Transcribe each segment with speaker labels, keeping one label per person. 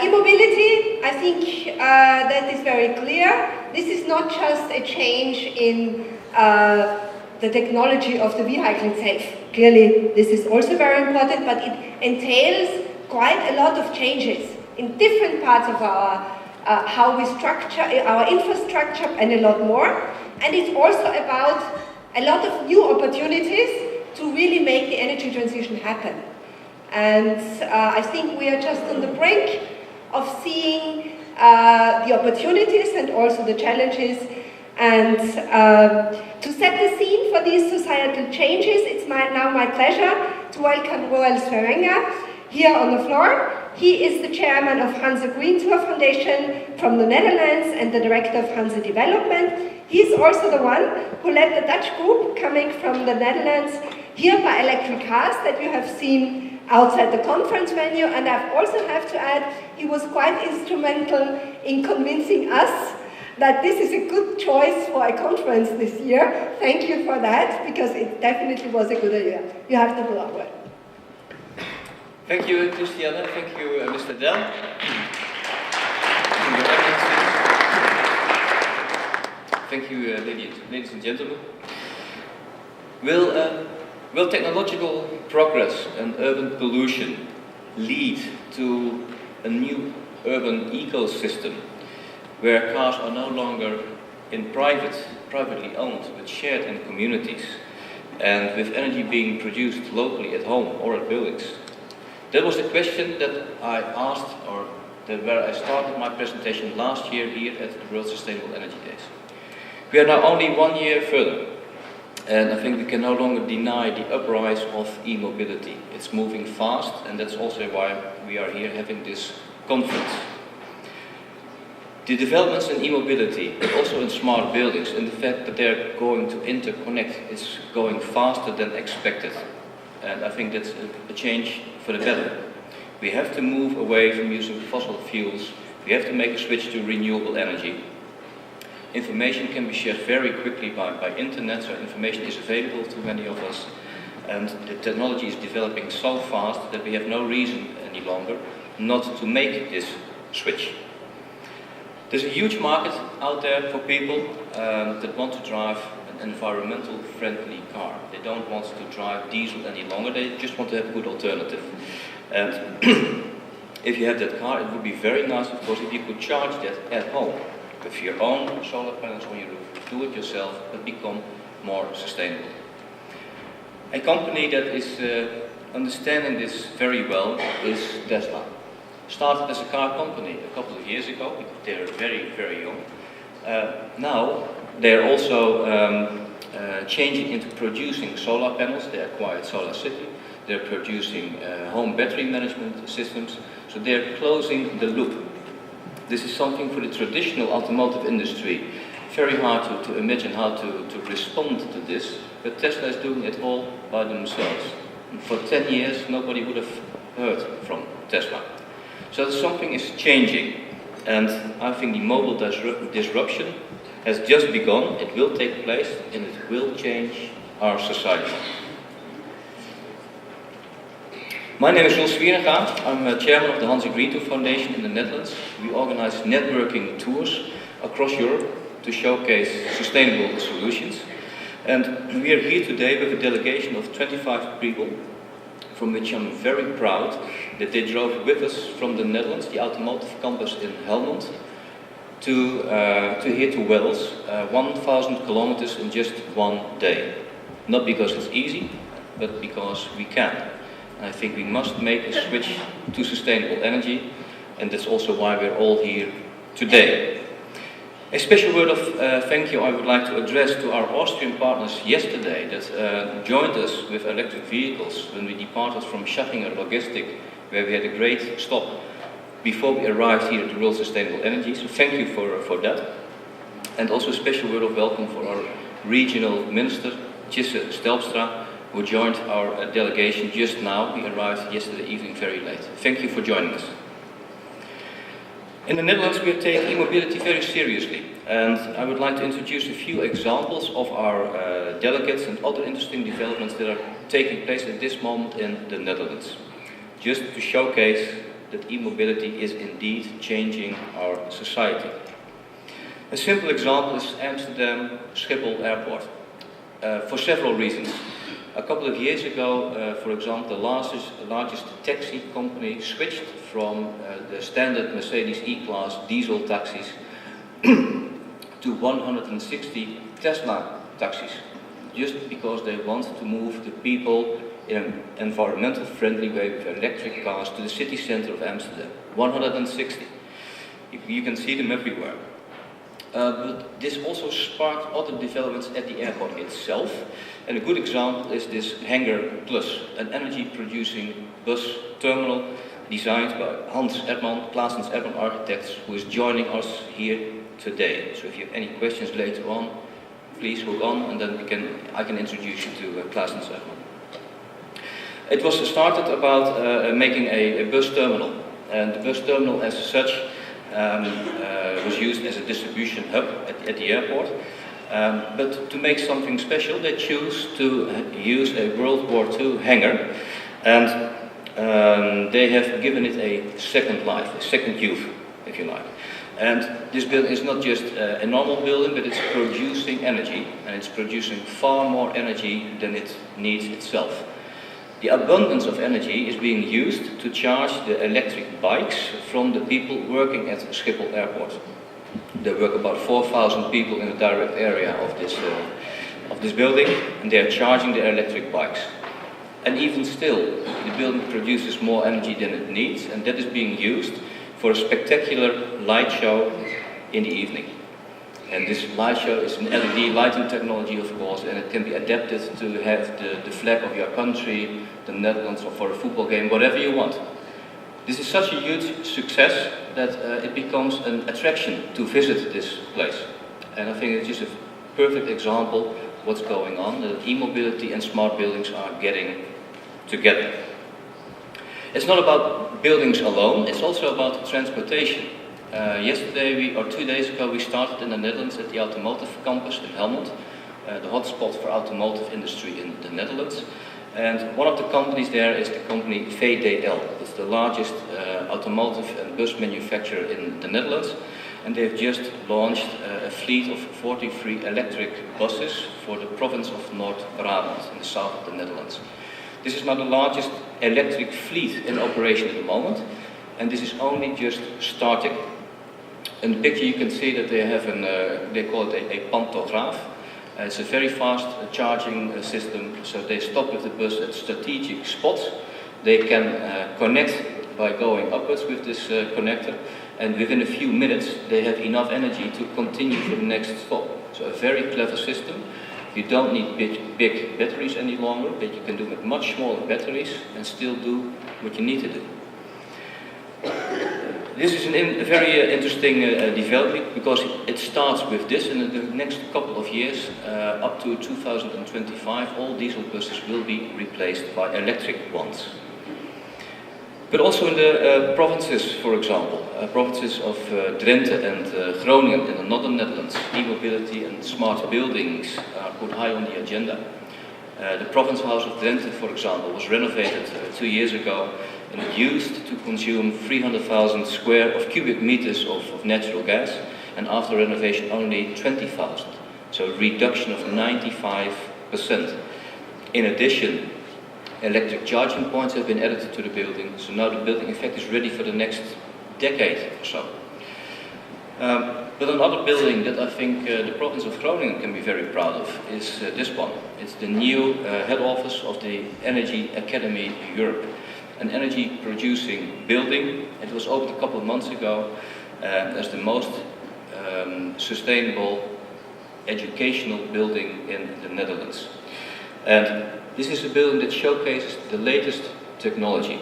Speaker 1: E-mobility, I think that is very clear. This is not just a change in the technology of the vehicle itself. Clearly, this is also very important, but it entails quite a lot of changes in different parts of our how we structure our infrastructure and a lot more. And it's also about a lot of new opportunities to really make the energy transition happen. And I think we are just on the brink of seeing the opportunities and also the challenges. And to set the scene for these societal changes, it's now my pleasure to welcome Roel Swierenga here on the floor. He is the chairman of Hansa Foundation from the Netherlands and the director of Hansa Development. He's also the one who led the Dutch group coming from the Netherlands here by electric cars that you have seen outside the conference venue. And I also have to add, he was quite instrumental in convincing us that this is a good choice for a conference this year. Thank you for that, because it definitely was a good idea. You have the floor.
Speaker 2: Thank you, Christiane. Thank you, Mr. Del. Thank you, ladies and gentlemen. Will technological progress and urban pollution lead to a new urban ecosystem where cars are no longer privately owned, but shared in communities, and with energy being produced locally at home or at buildings? That was the question that I asked, or where I started my presentation last year here at the World Sustainable Energy Days. We are now only 1 year further, and I think we can no longer deny the uprise of e-mobility. It's moving fast, and that's also why we are here having this conference. The developments in e-mobility, but also in smart buildings, and the fact that they're going to interconnect is going faster than expected. And I think that's a change for the better. We have to move away from using fossil fuels. We have to make a switch to renewable energy. Information can be shared very quickly by internet, so information is available to many of us. And the technology is developing so fast that we have no reason any longer not to make this switch. There's a huge market out there for people that want to drive an environmental friendly car. They don't want to drive diesel any longer, they just want to have a good alternative. And if you have that car, it would be very nice, of course, if you could charge that at home with your own solar panels on your roof. Do it yourself, but become more sustainable. A company that is understanding this very well is Tesla. Started as a car company a couple of years ago, because they're very, very young. Now they're also changing into producing solar panels. They acquired Solar City. They're producing home battery management systems. So they're closing the loop. This is something for the traditional automotive industry. Very hard to imagine how to respond to this, but Tesla is doing it all by themselves. And for 10 years, nobody would have heard from Tesla. So something is changing, and I think the mobile disruption has just begun. It will take place, and it will change our society. My name is Roel Swierenga. I'm chairman of the Hansa Foundation in the Netherlands. We organize networking tours across Europe to showcase sustainable solutions. And we are here today with a delegation of 25 people, from which I'm very proud that they drove with us from the Netherlands, the automotive campus in Helmond, to here to Wales, 1,000 kilometers in just one day. Not because it's easy, but because we can. And I think we must make a switch to sustainable energy, and that's also why we're all here today. A special word of thank you I would like to address to our Austrian partners yesterday that joined us with electric vehicles when we departed from Schiphol Logistic, where we had a great stop before we arrived here at the World Sustainable Energy. So thank you for that. And also a special word of welcome for our regional minister, Tjisse Stelpstra, who joined our delegation just now. He arrived yesterday evening very late. Thank you for joining us. In the Netherlands, we are taking e-mobility very seriously, and I would like to introduce a few examples of our delegates and other interesting developments that are taking place at this moment in the Netherlands, just to showcase that e-mobility is indeed changing our society. A simple example is Amsterdam Schiphol Airport, for several reasons. A couple of years ago, for example, the largest taxi company switched from the standard Mercedes E-Class diesel taxis to 160 Tesla taxis, just because they want to move the people in an environmental friendly way with electric cars to the city center of Amsterdam. 160. You can see them everywhere. But this also sparked other developments at the airport itself. And a good example is this Hangar Plus, an energy-producing bus terminal designed by Claessens Erdmann Architects, who is joining us here today. So if you have any questions later on, please hook on, and then I can introduce you to Claessens Erdmann. It was started about making a bus terminal, and the bus terminal as such was used as a distribution hub at the airport. But to make something special, they choose to use a World War II hangar, and they have given it a second life, a second youth, if you like. And this building is not just a normal building, but it's producing energy, and it's producing far more energy than it needs itself. The abundance of energy is being used to charge the electric bikes from the people working at Schiphol Airport. There work about 4,000 people in the direct area of this building, and they are charging their electric bikes. And even still, the building produces more energy than it needs, and that is being used for a spectacular light show in the evening. And this light show is an LED lighting technology, of course, and it can be adapted to have the flag of your country, the Netherlands, or for a football game, whatever you want. This is such a huge success that it becomes an attraction to visit this place. And I think it's just a perfect example of what's going on, that e-mobility and smart buildings are getting together. It's not about buildings alone, it's also about transportation. Yesterday, or 2 days ago, we started in the Netherlands at the automotive campus in Helmond, the hotspot for automotive industry in the Netherlands. And one of the companies there is the company VDL. It's the largest automotive and bus manufacturer in the Netherlands. And they've just launched a fleet of 43 electric buses for the province of North Brabant in the south of the Netherlands. This is now the largest electric fleet in operation at the moment, and this is only just starting. In the picture you can see that they have they call it a pantograph. It's a very fast charging system, so they stop with the bus at strategic spots. They can connect by going upwards with this connector, and within a few minutes they have enough energy to continue to the next stop. So a very clever system. You don't need big batteries any longer, but you can do with much smaller batteries and still do what you need to do. This is a very interesting development, because it starts with this, and in the next couple of years, up to 2025, all diesel buses will be replaced by electric ones. But also in the provinces, for example, provinces of Drenthe and Groningen in the northern Netherlands, e-mobility and smart buildings are put high on the agenda. The province house of Drenthe, for example, was renovated 2 years ago, and it used to consume 300,000 cubic meters of natural gas, and after renovation only 20,000, so a reduction of 95%. In addition, electric charging points have been added to the building, so now the building in fact is ready for the next decade or so. But another building that I think the province of Groningen can be very proud of is this one. It's the new head office of the Energy Academy Europe, an energy producing building. It was opened a couple of months ago as the most sustainable educational building in the Netherlands. And this is a building that showcases the latest technology.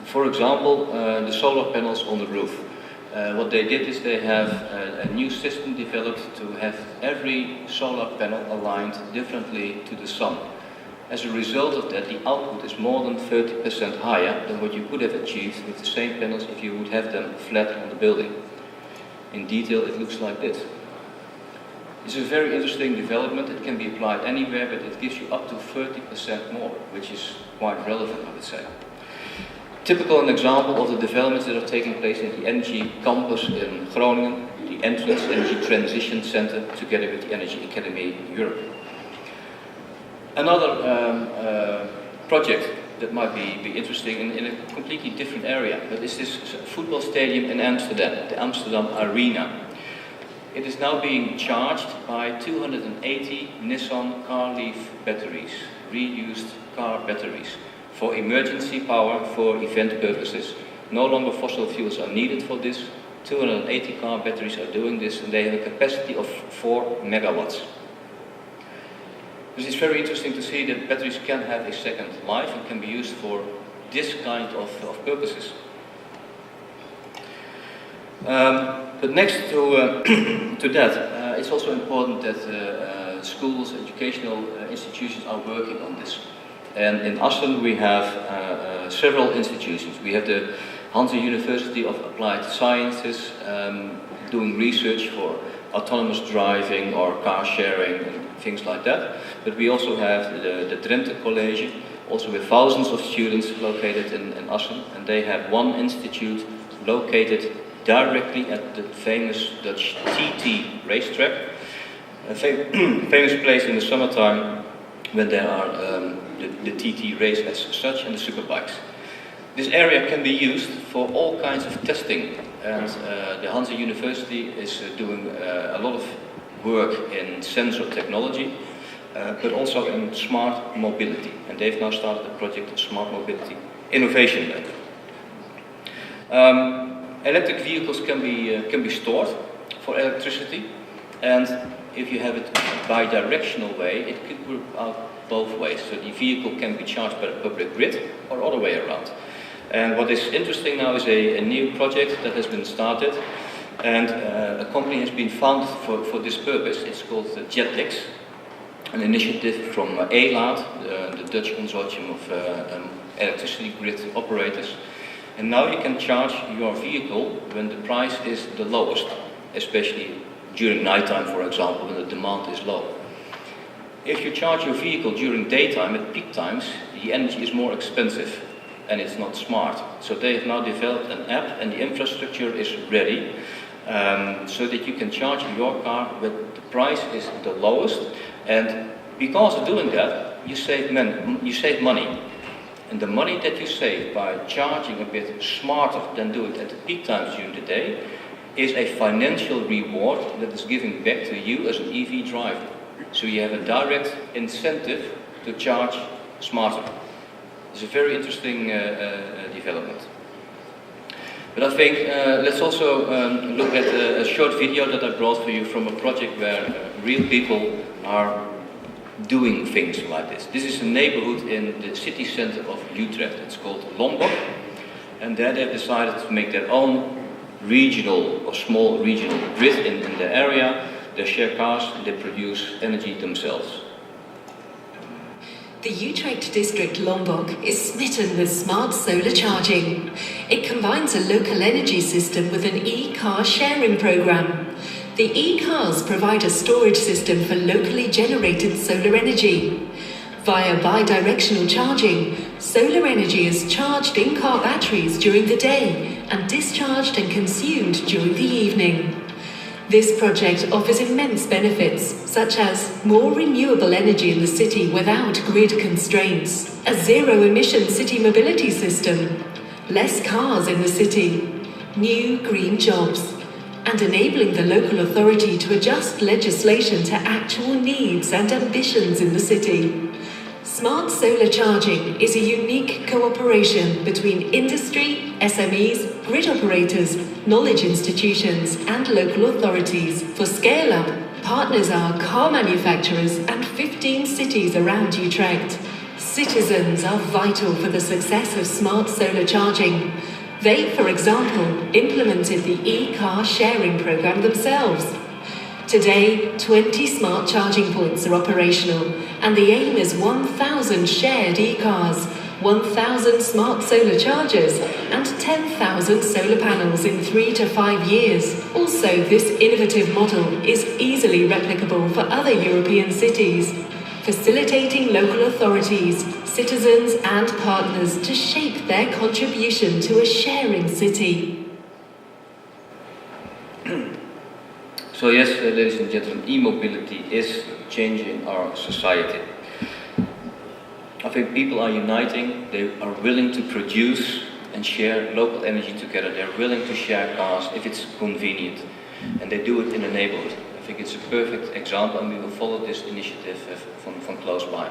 Speaker 2: For example, the solar panels on the roof. What they did is they have a new system developed to have every solar panel aligned differently to the sun. As a result of that, the output is more than 30% higher than what you could have achieved with the same panels if you would have them flat on the building. In detail, it looks like this. It's a very interesting development. It can be applied anywhere, but it gives you up to 30% more, which is quite relevant, I would say. Typical an example of the developments that are taking place in the Energy Campus in Groningen, the Entrance Energy Transition Center, together with the Energy Academy Europe. Another project that might be interesting in a completely different area, but is this football stadium in Amsterdam, the Amsterdam Arena. It is now being charged by 280 Nissan car leaf batteries, reused car batteries, for emergency power for event purposes. No longer fossil fuels are needed for this. 280 car batteries are doing this, and they have a capacity of 4 megawatts. This is very interesting to see that batteries can have a second life and can be used for this kind of purposes. But next to that, it's also important that schools, educational institutions are working on this. And in Assen we have several institutions. We have the Hansa University of Applied Sciences doing research for autonomous driving or car sharing and things like that. But we also have the Drenthe College, also with thousands of students located in Assen, and they have one institute located directly at the famous Dutch TT racetrack, a famous place in the summertime when there are the TT race as such and the superbikes. This area can be used for all kinds of testing, and the Hansa University is doing a lot of work in sensor technology, but also in smart mobility, and they've now started a project of smart mobility innovation lab. Electric vehicles can be stored for electricity, and if you have it bi-directional way, it could work out both ways. So the vehicle can be charged by the public grid or other way around. And what is interesting now is a new project that has been started, and a company has been founded for this purpose. It's called Jetlix, an initiative from ELAD, the Dutch consortium of electricity grid operators. And now you can charge your vehicle when the price is the lowest, especially during nighttime, for example, when the demand is low. If you charge your vehicle during daytime at peak times, the energy is more expensive and it's not smart. So they have now developed an app, and the infrastructure is ready so that you can charge your car when the price is the lowest. And because of doing that, you save money. And the money that you save by charging a bit smarter than doing it at the peak times during the day is a financial reward that is given back to you as an EV driver. So you have a direct incentive to charge smarter. It's a very interesting development. But I think let's also look at a short video that I brought for you from a project where real people are doing things like this. This is a neighborhood in the city center of Utrecht. It's called Lombok, and there they've decided to make their own regional or small regional grid in the area. They share cars, they produce energy themselves.
Speaker 3: The Utrecht district Lombok is smitten with smart solar charging. It combines a local energy system with an e-car sharing program. The e-cars provide a storage system for locally generated solar energy. Via bi-directional charging, solar energy is charged in car batteries during the day and discharged and consumed during the evening. This project offers immense benefits, such as more renewable energy in the city without grid constraints, a zero-emission city mobility system, less cars in the city, new green jobs, and enabling the local authority to adjust legislation to actual needs and ambitions in the city. Smart solar charging is a unique cooperation between industry, SMEs, grid operators, knowledge institutions, and local authorities. For scale-up, partners are car manufacturers and 15 cities around Utrecht. Citizens are vital for the success of smart solar charging. They, for example, implemented the e-car sharing program themselves. Today, 20 smart charging points are operational, and the aim is 1,000 shared e-cars, 1,000 smart solar chargers, and 10,000 solar panels in 3 to 5 years. Also, this innovative model is easily replicable for other European cities, facilitating local authorities, citizens and partners to shape their contribution to a sharing city.
Speaker 2: So yes, ladies and gentlemen, e-mobility is changing our society. I think people are uniting, they are willing to produce and share local energy together. They're willing to share cars if it's convenient, and they do it in the neighborhood. I think it's a perfect example, and we will follow this initiative from close by.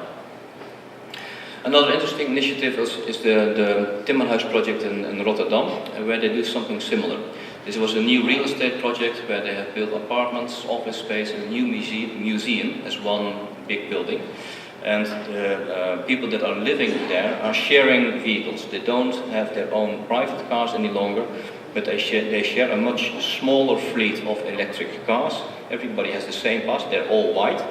Speaker 2: Another interesting initiative is the Timmerhuis project in Rotterdam, where they do something similar. This was a new real estate project where they have built apartments, office space, and a new museum as one big building. And the people that are living there are sharing vehicles. They don't have their own private cars any longer, but they share a much smaller fleet of electric cars. Everybody has the same pass, they're all white.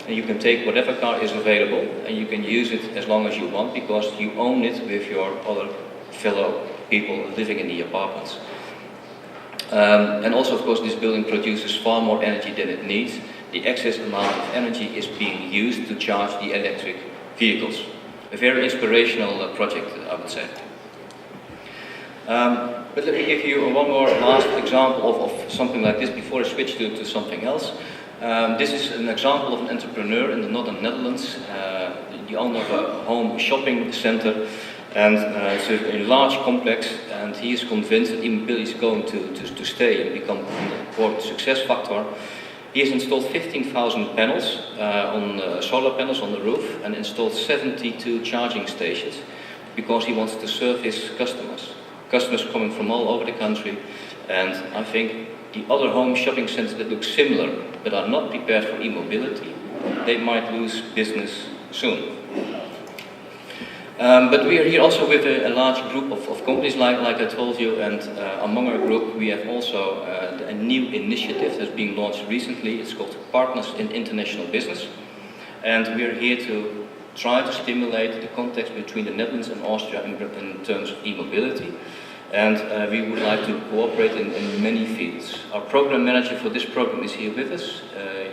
Speaker 2: And you can take whatever car is available and you can use it as long as you want because you own it with your other fellow people living in the apartments. And also, of course, this building produces far more energy than it needs. The excess amount of energy is being used to charge the electric vehicles. A very inspirational project, I would say. But let me give you one more last example of something like this before I switch to something else. This is an example of an entrepreneur in the northern Netherlands, the owner of a home shopping center, and it's a large complex, and he is convinced that e-mobility is going to stay and become an important success factor. He has installed 15,000 panels, solar panels on the roof, and installed 72 charging stations because he wants to serve his customers. Customers coming from all over the country, and I think the other home shopping centers that look similar but are not prepared for e-mobility, they might lose business soon. But we are here also with a large group of companies, like I told you, and among our group we have also a new initiative that's being launched recently. It's called Partners in International Business, and we are here to try to stimulate the context between the Netherlands and Austria in terms of e-mobility. And we would like to cooperate in many fields. Our program manager for this program is here with us,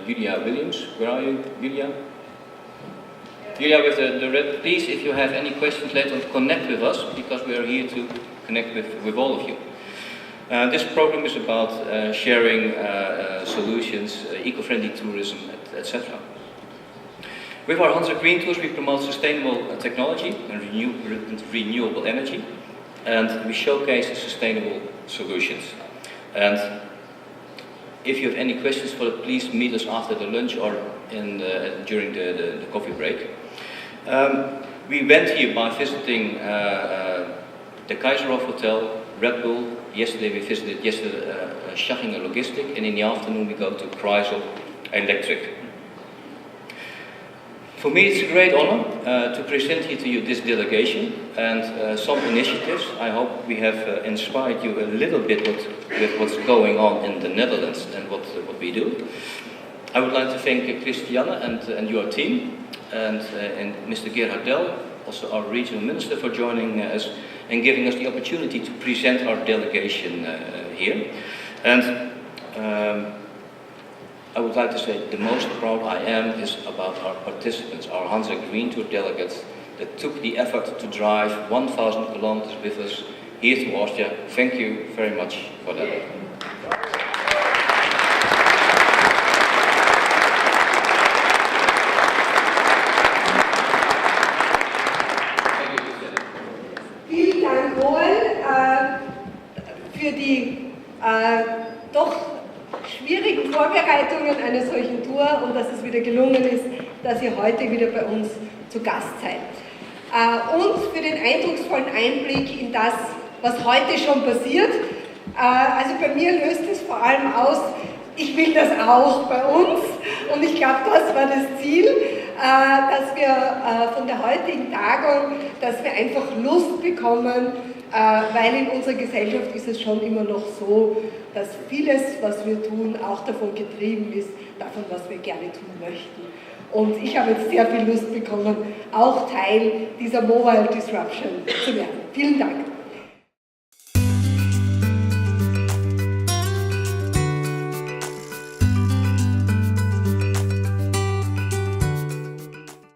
Speaker 2: Julia Williams. Where are you, Julia? Julia with the red. Please, if you have any questions later on, connect with us, because we are here to connect with all of you. This program is about sharing solutions, eco-friendly tourism, etc. With our Hansa Green Tours, we promote sustainable technology and renewable energy, and we showcase sustainable solutions. And if you have any questions for it, please meet us after the lunch or during the coffee break. We went here by visiting the Kaiserhof Hotel, Red Bull. Yesterday we visited Schiphol Logistic, and in the afternoon we go to Chrysler Electric. For me, it's a great honor to present here to you this delegation and some initiatives. I hope we have inspired you a little bit with what's going on in the Netherlands and what we do. I would like to thank Christiane and your team, and Mr. Gerhard Dell, also our regional minister, for joining us and giving us the opportunity to present our delegation here. And I would like to say the most proud I am is about our participants, our Hansa Green Tour delegates that took the effort to drive 1,000 kilometers with us here to Austria. Thank you very much for that.
Speaker 1: Vielen Dank, Roel, für die doch schwierigen Vorbereitungen einer solchen Tour und dass es wieder gelungen ist, dass ihr heute wieder bei uns zu Gast seid. Und für den eindrucksvollen Einblick in das, was heute schon passiert. Also bei mir löst es vor allem aus, ich will das auch bei uns, und ich glaube, das war das Ziel, dass wir von der heutigen Tagung, dass wir einfach Lust bekommen, weil in unserer Gesellschaft ist es schon immer noch so, dass vieles, was wir tun, auch davon getrieben ist, davon, was wir gerne tun möchten. Und ich habe jetzt sehr viel Lust bekommen, auch Teil dieser Mobile Disruption zu werden. Vielen Dank.